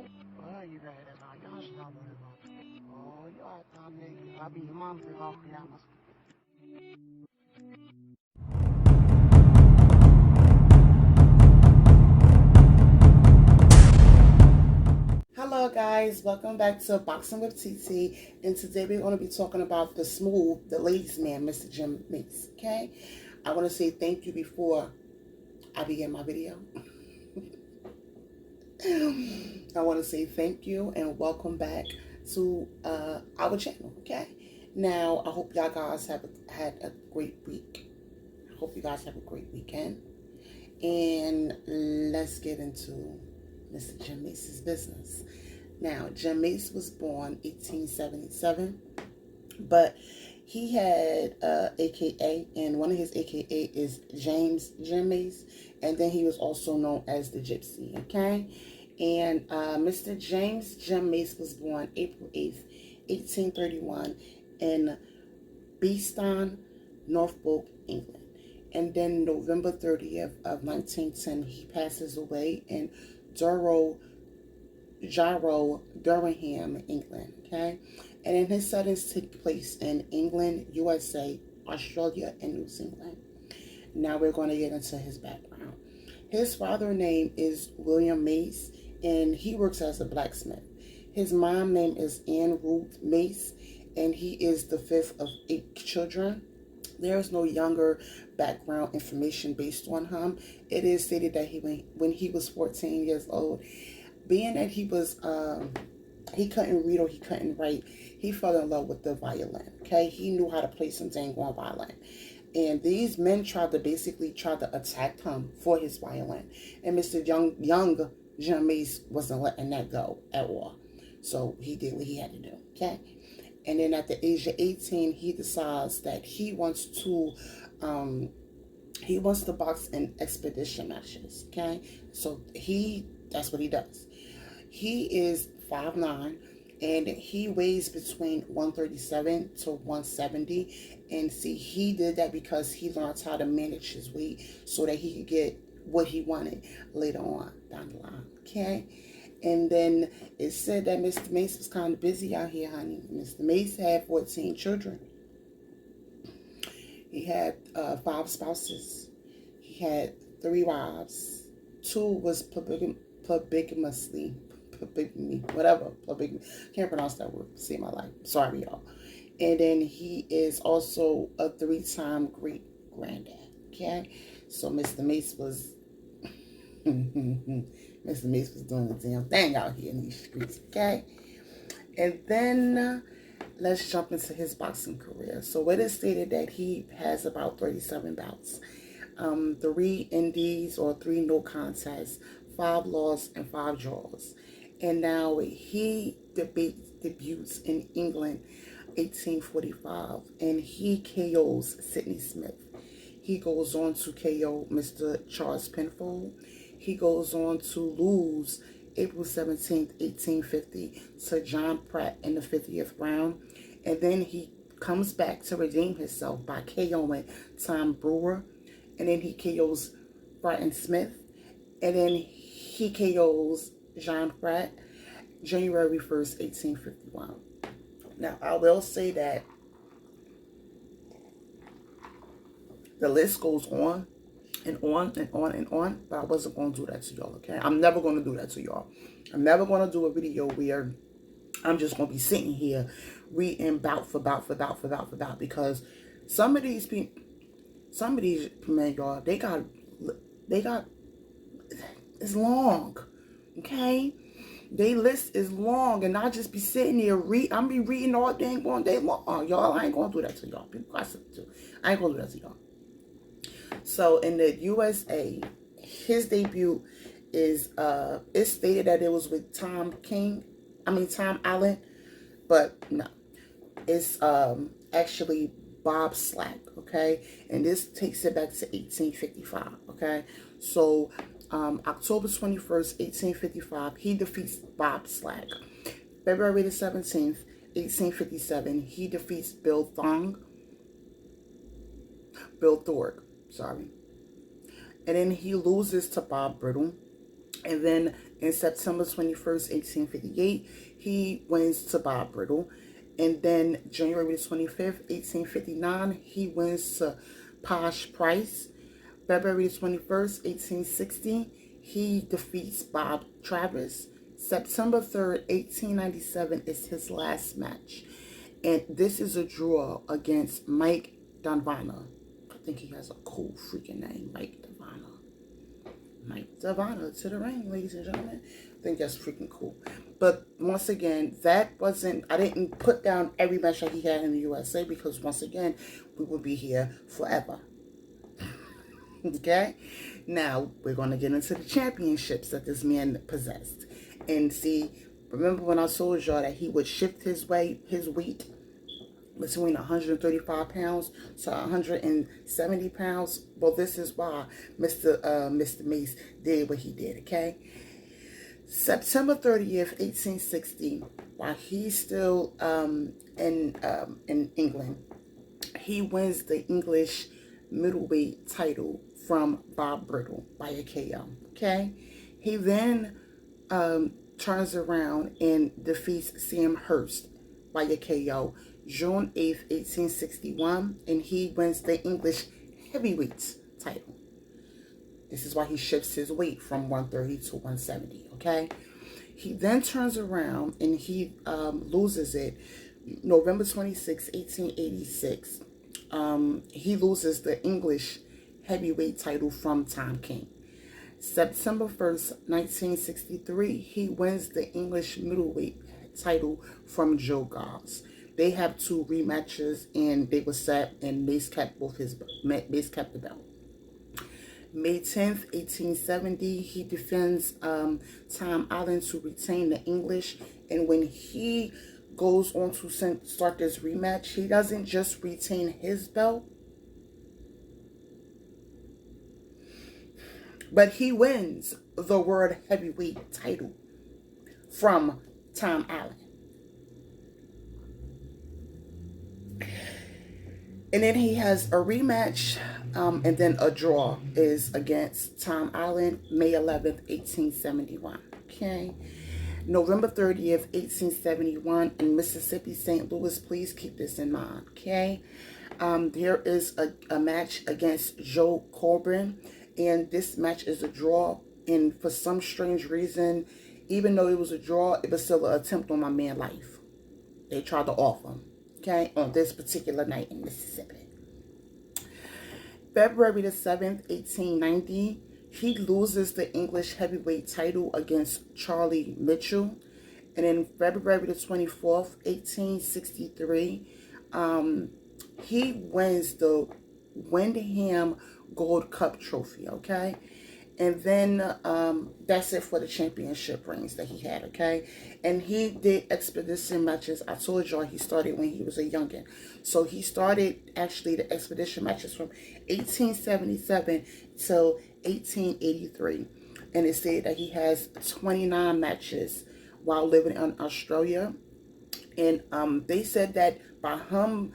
Well, you ready to talk? Y'all should not worry about it. Oh, you are time, nigga. I'll be your mom for all y'all. Hello guys, welcome back to Boxing with TT, and today we're going to be talking about the ladies man, Mr. Jem Mace, okay? I want to say thank you before I begin my video. I want to say thank you and welcome back to our channel, okay? Now, I hope y'all guys have had a great week. I hope you guys have a great weekend. And let's get into Mr. Jem Mace's business. Now, Jem Mace was born 1877, but he had AKA, and one of his AKA is James Jem Mace, and then he was also known as the Gypsy, okay? And Mr. James Jem Mace was born April 8th, 1831 in Beeston, Norfolk, England. And then November 30th of 1910, he passes away in Durham, England, okay? And then his settings take place in England, USA, Australia, and New Zealand. Now we're going to get into his background. His father's name is William Mace, and he works as a blacksmith. His mom's name is Anne Ruth Mace, and he is the fifth of 8 children. There is no younger background information based on him. It is stated that when he was 14 years old, being that he couldn't read or he couldn't write, he fell in love with the violin, okay? He knew how to play some dang on violin. And these men tried to attack him for his violin. And Mr. Young Jem Mace wasn't letting that go at all. So he did what he had to do, okay? And then at the age of 18, he decides that he wants to box in expedition matches, okay? So that's what he does. He is 5'9", and he weighs between 137 to 170. And see, he did that because he learned how to manage his weight so that he could get what he wanted later on down the line, okay? And then it said that Mr. Mace was kind of busy out here, honey. Mr. Mace had 14 children. He had 5 spouses. He had 3 wives. 2 was polygamy. Can't pronounce that word. Save my life. Sorry, y'all. And then he is also a 3-time great granddad. Okay, so Mr. Mace was Mr. Mace was doing the damn thing out here in these streets. Okay, and then let's jump into his boxing career. So it is stated that he has about 37 bouts, 3 indies or 3 no contests, 5 losses, and 5 draws. And now he debuts in England 1845, and he KOs Sidney Smith. He goes on to KO Mr. Charles Penfold. He goes on to lose April 17th, 1850 to John Pratt in the 50th round. And then he comes back to redeem himself by KOing Tom Brewer. And then he KOs Bratton Smith. And then he KOs John Pratt January 1st, 1851. Now, I will say that the list goes on and on and on and on, but I wasn't going to do that to y'all, okay? I'm never going to do that to y'all. I'm never going to do a video where I'm just going to be sitting here reading bout for bout, because some of these men, y'all, they got, it's long, okay? They list is long, and I just be sitting here I'm be reading all dang one day long. Y'all, I ain't gonna do that to y'all. People gossip too. I ain't gonna do that to y'all. So in the USA, his debut is it's stated that it was with Tom Allen, but no, it's actually Bob Slack, okay? And this takes it back to 1855, okay? So October 21st, 1855, he defeats Bob Slack. February the 17th, 1857, he defeats Bill Thorpe, sorry. And then he loses to Bob Brittle. And then in September 21st, 1858, he wins to Bob Brittle. And then January 25th, 1859, he wins to Posh Price. February 21st, 1860, he defeats Bob Travis. September 3rd, 1897 is his last match. And this is a draw against Mike Donvana. I think he has a cool freaking name, Mike Donvana. Mike Donvana to the ring, ladies and gentlemen. I think that's freaking cool. But once again, that wasn't, I didn't put down every match that he had in the USA because once again, we will be here forever. Okay? Now, we're going to get into the championships that this man possessed. And see, remember when I told y'all that he would shift his weight between 135 pounds to 170 pounds? Well, this is why Mr. Mace did what he did, okay? September 30th, 1860, while he's still in England, he wins the English middleweight title from Bob Brittle by a KO, okay? He then turns around and defeats Sam Hurst by a KO June 8th, 1861, and he wins the English heavyweight title. This is why he shifts his weight from 130 to 170, okay? He then turns around and he loses it November 26, 1886. He loses the English heavyweight title from Tom King. September 1st, 1963, he wins the English middleweight title from Joe Goss. They have 2 rematches and they were set, and Mace kept the belt. May 10th, 1870, he defends Tom Allen to retain the English. And when he goes on to start this rematch, he doesn't just retain his belt, but he wins the world heavyweight title from Tom Allen. And then he has a rematch, and then a draw is against Tom Allen, May 11th, 1871. Okay. November 30th, 1871 in Mississippi, St. Louis. Please keep this in mind. Okay. There is a match against Joe Corbin, and this match is a draw. And for some strange reason, even though it was a draw, it was still an attempt on my man's life. They tried to off him. Okay, on this particular night in Mississippi. February the 7th, 1890, he loses the English heavyweight title against Charlie Mitchell. And then February the 24th, 1863, he wins the Wyndham Gold Cup trophy, okay? And then that's it for the championship rings that he had, okay? And he did expedition matches. I told y'all he started when he was a youngin'. So he started actually the expedition matches from 1877 till 1883. And it said that he has 29 matches while living in Australia. And they said that by him,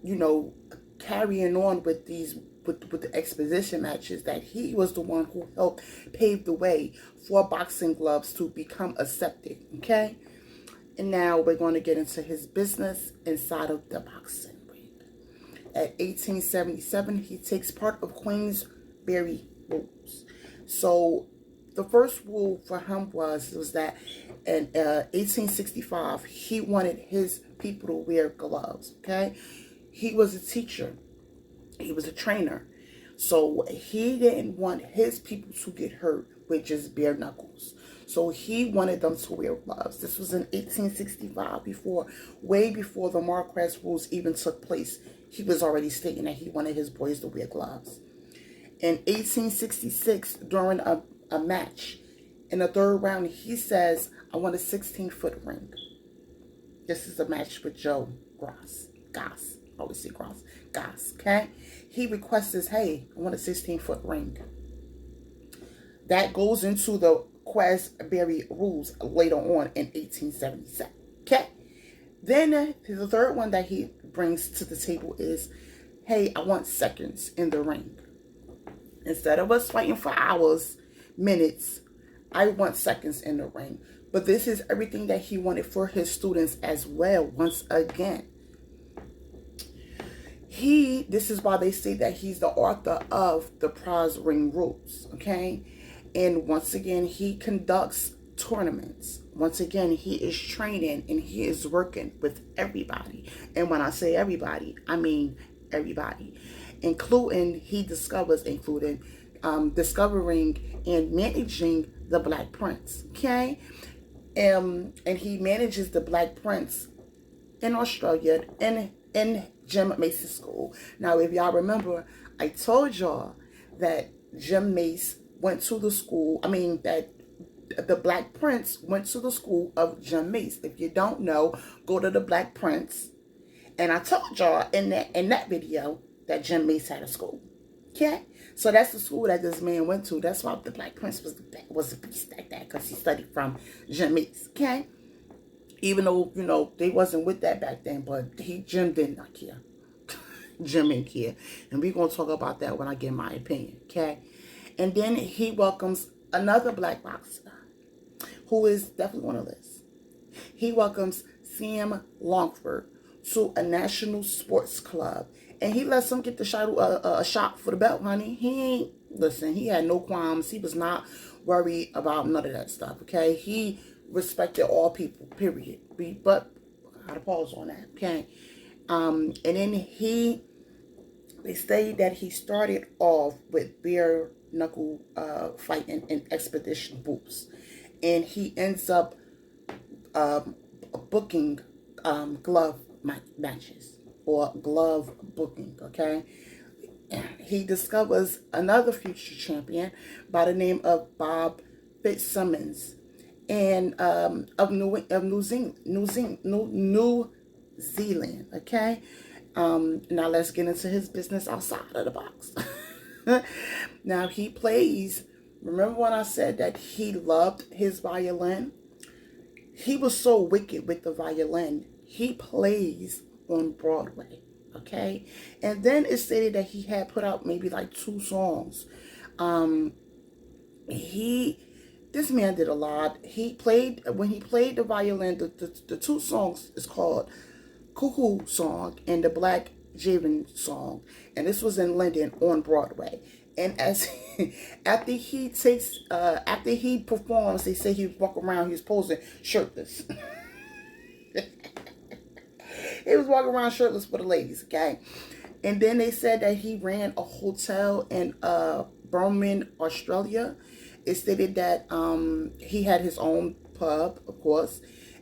you know, carrying on with these with the exposition matches, that he was the one who helped pave the way for boxing gloves to become accepted, okay? And now we're going to get into his business inside of the boxing ring. At 1877, he takes part of Queensberry rules. So the first rule for him was that in 1865, he wanted his people to wear gloves, okay? He was a teacher. He was a trainer. So he didn't want his people to get hurt with just bare knuckles. So he wanted them to wear gloves. This was in 1865, way before the Marquess rules even took place. He was already stating that he wanted his boys to wear gloves. In 1866, during a match, in the 3rd round, he says, I want a 16-foot ring. This is a match with Joe Goss. I always say Goss, okay? He requests, hey, I want a 16-foot ring. That goes into the Queensberry rules later on in 1877, okay? Then the 3rd one that he brings to the table is, hey, I want seconds in the ring. Instead of us fighting for hours, minutes, I want seconds in the ring. But this is everything that he wanted for his students as well. Once again, this is why they say that he's the author of the prize ring rules, okay? And once again, he conducts tournaments. Once again, he is training and he is working with everybody. And when I say everybody, I mean everybody, including discovering and managing the Black Prince, okay? And he manages the Black Prince in Australia in Jem Mace's school. Now, if y'all remember, I told y'all that Jem Mace went to the school. I mean, that the Black Prince went to the school of Jem Mace. If you don't know, go to the Black Prince. And I told y'all in that video that Jem Mace had a school. Okay? So that's the school that this man went to. That's why the Black Prince was a beast like that, because he studied from Jem Mace. Okay? Even though, you know, they wasn't with that back then, but Jim did not care. Jim didn't care. And we're going to talk about that when I give my opinion, okay? And then he welcomes another Black boxer who is definitely on the list. He welcomes Sam Longford to a national sports club. And he lets him get the a shot for the belt, honey. He had no qualms. He was not worried about none of that stuff, okay? He respected all people, period. But I gotta pause on that, okay? And then they say that he started off with bare knuckle fighting in expedition boots, and he ends up booking glove matches or glove booking, okay? He discovers another future champion by the name of Bob Fitzsimmons, and of New Zealand, okay? Now let's get into his business outside of the box. Now he plays, remember when I said that he loved his violin? He was so wicked with the violin, he plays on Broadway, okay? And then it stated that he had put out maybe like 2 songs. This man did a lot. When he played the violin, the 2 songs is called Cuckoo Song and the Black Javen Song. And this was in London on Broadway. And after he performs, they say he walk around, he was posing shirtless. He was walking around shirtless for the ladies, okay? And then they said that he ran a hotel in Birmingham, Australia. It stated that he had his own pub, of course.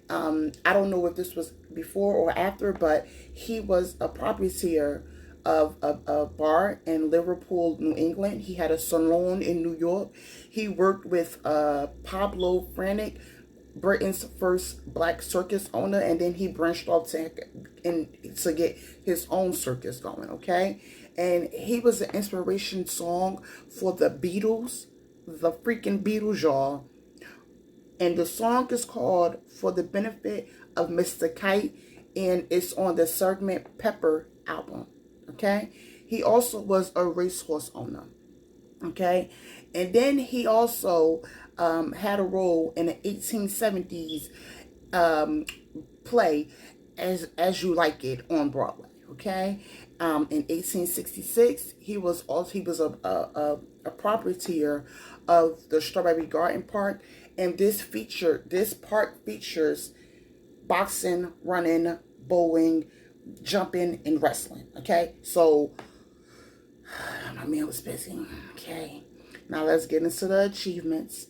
I don't know if this was before or after, but he was a proprietor of a bar in Liverpool, New England. He had a salon in New York. He worked with Pablo Franek, Britain's first black circus owner, and then he branched off to get his own circus going, okay? And he was an inspiration song for the Beatles, the freaking Beatles, y'all. And the song is called For the Benefit of Mr. Kite, and it's on the Sgt. Pepper album, okay? He also was a racehorse owner, okay? And then he also had a role in the 1870s play As You Like It on Broadway, okay? In 1866, he was a proprietor of the Strawberry Garden Park, and this park features boxing, running, bowling, jumping, and wrestling, okay? So my man was busy, okay? Now let's get into the achievements.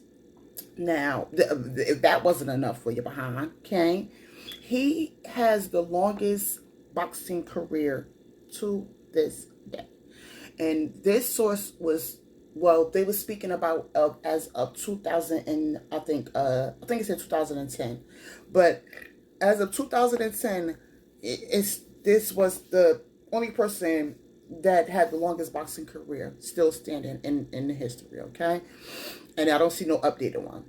Now, if that wasn't enough for you behind, okay? He has the longest boxing career to this day. And this source was, well, they were speaking about as of 2000, and I think it said 2010. But as of 2010, this was the only person that had the longest boxing career still standing in the history, okay? And I don't see no updated one.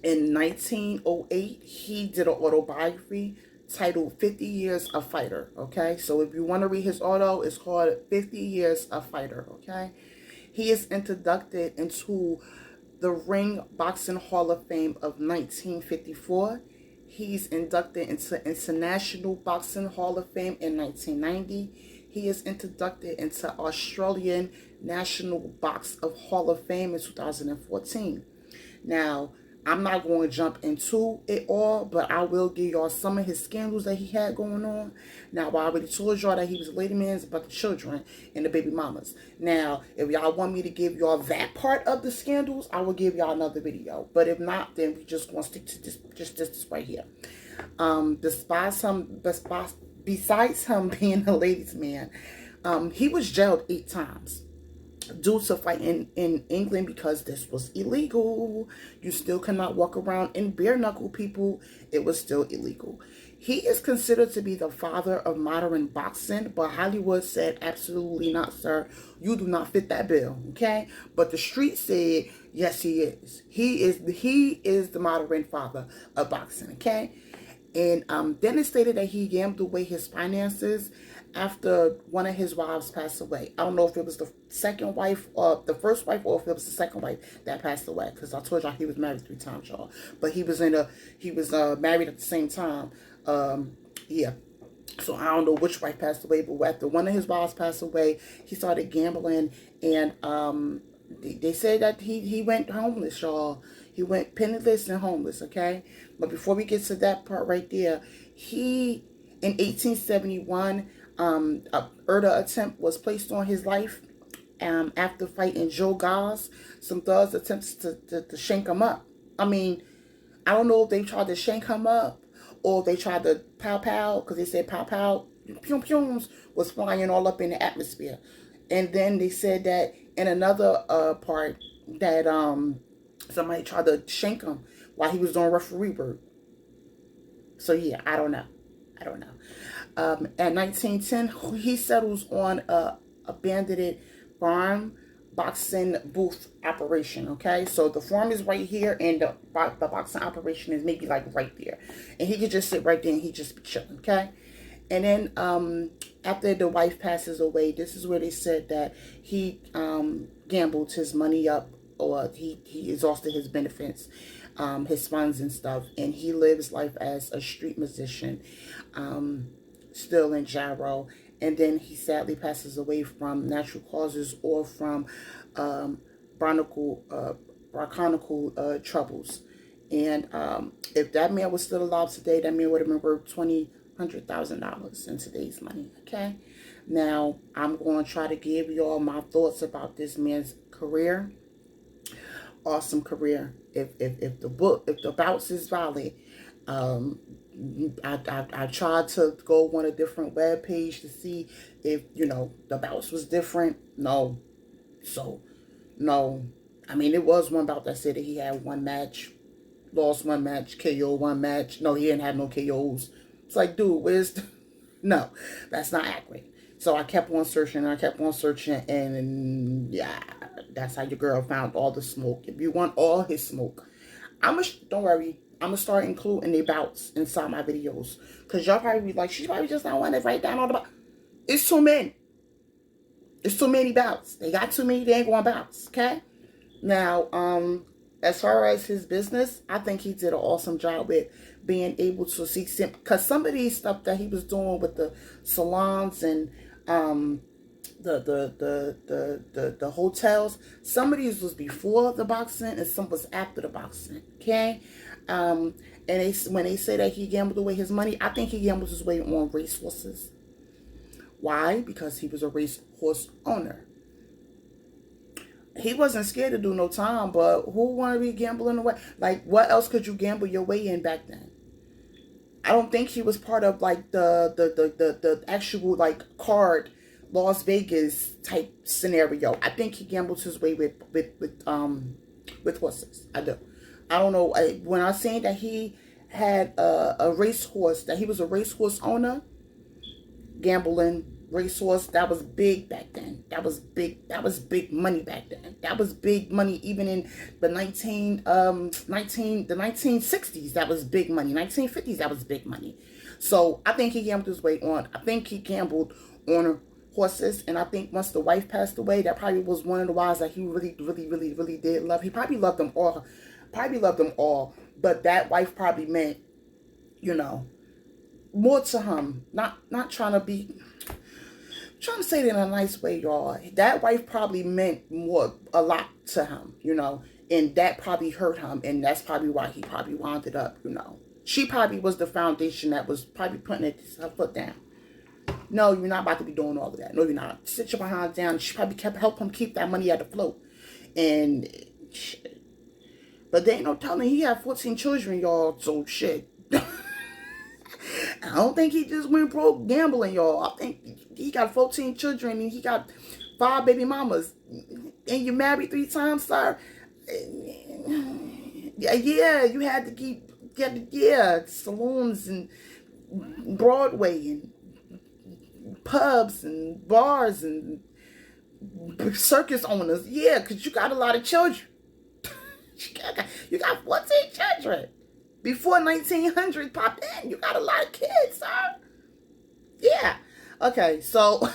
In 1908, he did an autobiography titled 50 Years a Fighter, okay? So if you want to read his auto, it's called 50 Years a Fighter, okay? He is inducted into the Ring Boxing Hall of Fame of 1954. He's inducted into International Boxing Hall of Fame in 1990. He is inducted into Australian National Box of Hall of Fame in 2014. Now, I'm not going to jump into it all, but I will give y'all some of his scandals that he had going on. Now, I already told y'all that he was a lady man's about the children and the baby mamas. Now, if y'all want me to give y'all that part of the scandals, I will give y'all another video. But if not, then we just going to stick to this right here. Besides him being a ladies man, he was jailed 8 times. Due to fighting in England because this was illegal. You still cannot walk around in bare knuckle, people. It was still illegal. He is considered to be the father of modern boxing, but Hollywood said, absolutely not, sir. You do not fit that bill, okay? But the street said, yes, he is. He is the modern father of boxing, okay? And then it stated that he gambled away his finances after one of his wives passed away. I don't know if it was the second wife or the first wife, or if it was the second wife that passed away. Because I told y'all he was married 3 times, y'all. But he was married at the same time. Yeah. So I don't know which wife passed away, but after one of his wives passed away, he started gambling, and they said that he went homeless, y'all. He went penniless and homeless, okay? But before we get to that part right there, in 1871, a murder attempt was placed on his life after fighting Joe Gaz. Some thugs attempts to shank him up. I mean, I don't know if they tried to shank him up or they tried to pow, because they said pow, pyum was flying all up in the atmosphere. And then they said that in another part that somebody tried to shank him while he was doing referee work. So yeah, I don't know. At 1910, he settles on a abandoned farm boxing booth operation, okay? So the farm is right here, and the boxing operation is maybe like right there. And he could just sit right there and he just be chilling, okay? And then after the wife passes away, this is where they said that he gambled his money up, or he exhausted his benefits, his funds and stuff, and he lives life as a street musician, still in Gyro. And then he sadly passes away from natural causes or from bronchial troubles. And if that man was still alive today, that man would have been worth $100,000 in today's money. Okay, now I'm going to try to give y'all my thoughts about this man's career. Awesome career. If the bouts is valid, I tried to go on a different web page to see if the bouts was different. No, I mean, it was one bout that said that he had 1 match, lost 1 match, KO 1 match. No, he didn't have no KOs. It's like, dude, no, that's not accurate. So I kept on searching, and yeah, that's how your girl found all the smoke. If you want all his smoke, don't worry, I'm gonna start including the bouts inside my videos, because y'all probably be like, she probably just not want to write down all the bouts. It's too many. It's too many bouts. They got too many, they ain't going bouts, okay? Now, as far as his business, I think he did an awesome job with being able to see, because some of these stuff that he was doing with the salons and the hotels, some of these was before the boxing and some was after the boxing, okay? And when they say that he gambled away his money, I think he gambled his way on racehorses. Why? Because he was a racehorse owner. He wasn't scared to do no time, but who want to be gambling away? Like, what else could you gamble your way in back then? I don't think he was part of like the actual like card Las Vegas type scenario. I think he gambled his way with horses. I do. I don't know. When I was saying that he had a racehorse, that he was a racehorse owner, gambling racehorse, that was big back then. That was big money back then. That was big money even in the 1960s. That was big money. 1950s, that was big money. So I think he gambled his way on. I think he gambled on horses. And I think once the wife passed away, that probably was one of the wives that he really, really, really, really did love. He probably loved them all. But that wife probably meant, you know, more to him. Not trying to be, trying to say it in a nice way, y'all. That wife probably meant a lot to him, you know, and that probably hurt him, and that's probably why he probably wound it up, you know. She probably was the foundation that was probably putting her foot down. No, you're not about to be doing all of that. No, you're not. Sit your behind down. She probably helped him keep that money at the float. And shit. But there ain't no telling, he had 14 children, y'all, so shit. I don't think he just went broke gambling, y'all. I think he got 14 children and he got 5 baby mamas. And you married 3 times, sir? Yeah, you had to get saloons and Broadway and pubs and bars and circus owners. Yeah, because you got a lot of children. You got 14 children. Before 1900 popped in, you got a lot of kids, sir. Yeah. Okay, so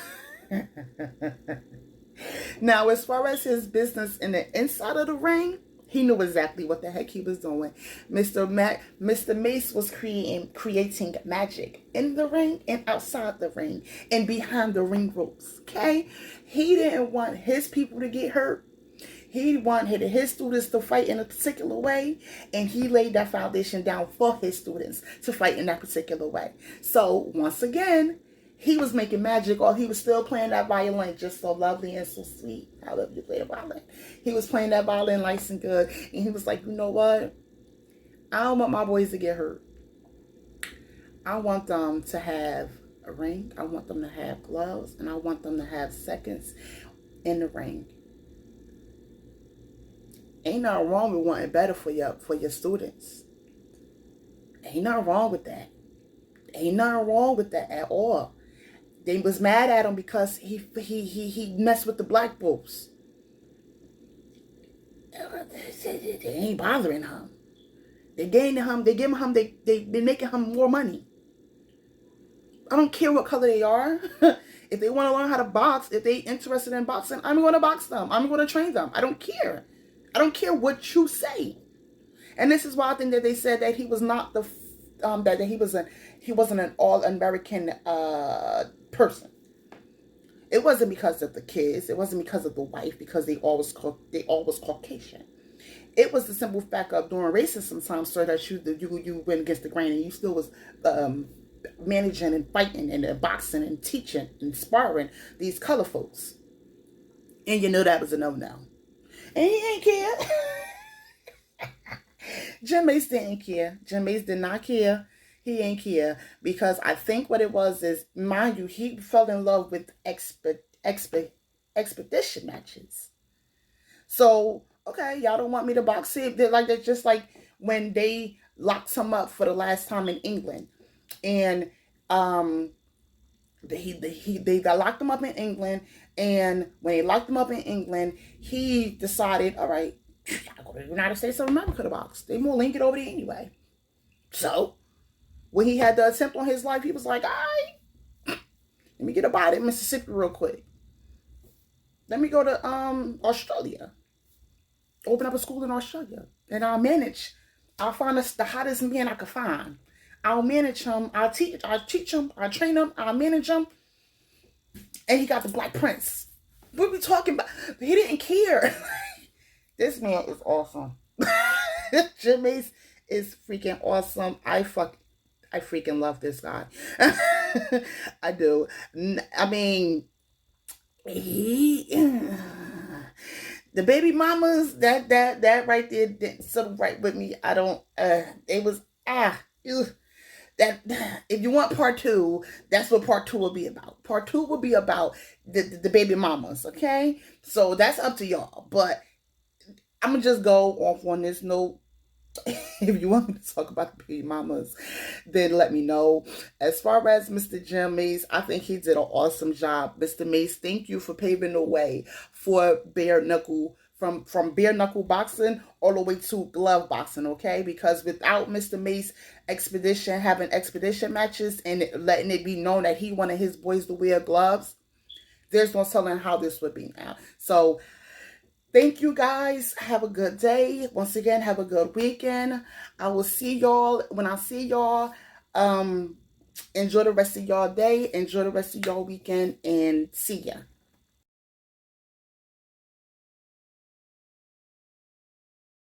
now as far as his business in the inside of the ring, he knew exactly what the heck he was doing. Mr. Mace was creating magic in the ring and outside the ring and behind the ring ropes, okay? He didn't want his people to get hurt. He wanted his students to fight in a particular way, and he laid that foundation down for his students to fight in that particular way. So, once again, he was making magic, or he was still playing that violin just so lovely and so sweet. I love you play the violin. He was playing that violin nice and good, and he was like, you know what? I don't want my boys to get hurt. I want them to have a ring. I want them to have gloves, and I want them to have seconds in the ring. Ain't nothing wrong with wanting better for your students. Ain't nothing wrong with that. Ain't nothing wrong with that at all. They was mad at him because he messed with the black folks. They ain't bothering him. They gaining him. They giving him. They making him more money. I don't care what color they are. If they want to learn how to box, if they interested in boxing, I'm going to box them. I'm going to train them. I don't care. I don't care what you say. And this is why I think that they said that he was not he wasn't an all-American person. It wasn't because of the kids. It wasn't because of the wife, because they all was Caucasian. It was the simple fact of doing racism sometimes, so that you went against the grain and you still was managing and fighting and boxing and teaching and sparring these color folks. And you know that was a no-no. And he ain't care. Jem Mace didn't care. Jem Mace did not care. He ain't care. Because I think what it was is, mind you, he fell in love with expedition matches. So, okay, y'all don't want me to box him. They're like that, just like when they locked him up for the last time in England. And they got locked him up in England, and when they locked him up in England, he decided, all right, I go to the United States of America to box. They more link it over there anyway. So when he had the attempt on his life, he was like, all right, let me get a bite in Mississippi real quick. Let me go to Australia. Open up a school in Australia, and I'll find the hottest man I could find. I'll manage him. I'll teach him. I'll train him. I'll manage him. And he got the Black Prince. What are we talking about? He didn't care. This man is awesome. Jem Mace is freaking awesome. I freaking love this guy. I do. I mean, the baby mamas, that right there didn't sit right with me. I don't. It was that if you want part 2, that's what part 2 will be about. Part 2 will be about the baby mamas, okay? So that's up to y'all. But I'm going to just go off on this note. If you want me to talk about the baby mamas, then let me know. As far as Mr. Jem Mace, I think he did an awesome job. Mr. Mace, thank you for paving the way for bare knuckle, from bare knuckle boxing all the way to glove boxing, okay? Because without Mr. Mace having expedition matches and letting it be known that he wanted his boys to wear gloves, there's no telling how this would be now. So thank you guys. Have a good day. Once again, have a good weekend. I will see y'all when I see y'all. Enjoy the rest of y'all day. Enjoy the rest of y'all weekend, and see ya.